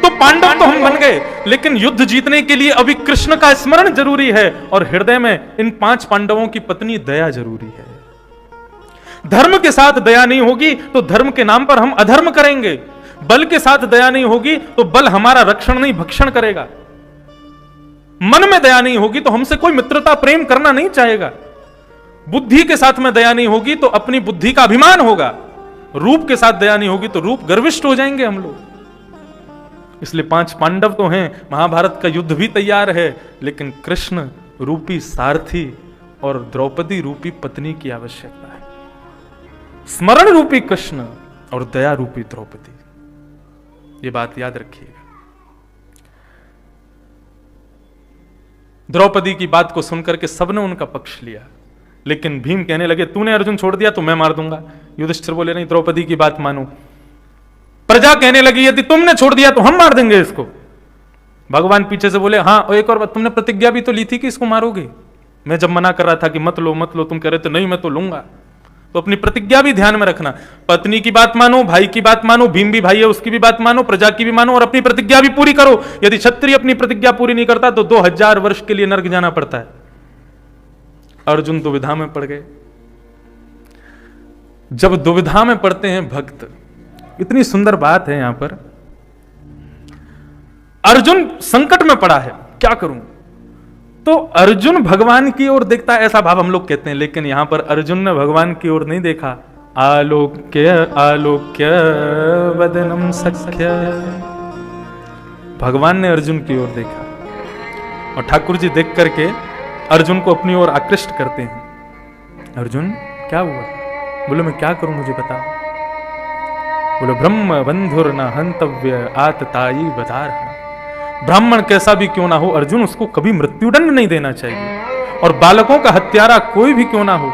तो पांडव तो हम बन गए, लेकिन युद्ध जीतने के लिए अभी कृष्ण का स्मरण जरूरी है और हृदय में इन 5 पांडवों की पत्नी दया जरूरी है। धर्म के साथ दया नहीं होगी तो धर्म के नाम पर हम अधर्म करेंगे। बल के साथ दया नहीं होगी तो बल हमारा रक्षण नहीं भक्षण करेगा। मन में दया नहीं होगी तो हमसे कोई मित्रता प्रेम करना नहीं चाहेगा। बुद्धि के साथ में दया नहीं होगी तो अपनी बुद्धि का अभिमान होगा। रूप के साथ दया नहीं होगी तो रूप गर्विष्ठ हो जाएंगे हम लोग। इसलिए 5 पांडव तो हैं, महाभारत का युद्ध भी तैयार है, लेकिन कृष्ण रूपी सारथी और द्रौपदी रूपी पत्नी की आवश्यकता है। स्मरण रूपी कृष्ण और दया रूपी द्रौपदी, ये बात याद रखिएगा। द्रौपदी की बात को सुनकर के सबने उनका पक्ष लिया, लेकिन भीम कहने लगे तूने अर्जुन छोड़ दिया तो मैं मार दूंगा। युधिष्ठिर बोले नहीं, द्रौपदी की बात मानो। प्रजा कहने लगी यदि तुमने छोड़ दिया तो हम मार देंगे इसको। भगवान पीछे से बोले हाँ, और एक और बात, तुमने प्रतिज्ञा भी तो ली थी कि इसको मारोगे। मैं जब मना कर रहा था कि मत लो मत लो, तुम कह रहे थे नहीं मैं तो लूंगा। तो अपनी प्रतिज्ञा भी ध्यान में रखना। पत्नी की बात मानो, भाई की बात मानो, भीम भी भाई है उसकी भी बात मानो, प्रजा की भी मानो और अपनी प्रतिज्ञा भी पूरी करो। यदि क्षत्रिय अपनी प्रतिज्ञा पूरी नहीं करता तो 2000 वर्ष के लिए नरक जाना पड़ता है। अर्जुन दुविधा में पड़ गए। जब दुविधा में पड़ते हैं भक्त, इतनी सुंदर बात है यहां पर, अर्जुन संकट में पड़ा है, क्या करूं? तो अर्जुन भगवान की ओर देखता है, ऐसा भाव हम लोग कहते हैं, लेकिन यहां पर अर्जुन ने भगवान की ओर नहीं देखा। आलोक्य आलोक्य वदनम सख्य, भगवान ने अर्जुन की ओर देखा और ठाकुर जी देख करके अर्जुन को अपनी ओर आकृष्ट करते हैं। अर्जुन क्या हुआ? बोले मैं क्या करूं, मुझे बता। बोले ब्रह्म बंधुर न हंतव्य आतताई बधार। ब्राह्मण कैसा भी क्यों ना हो अर्जुन, उसको कभी मृत्युदंड नहीं देना चाहिए, और बालकों का हत्यारा कोई भी क्यों ना हो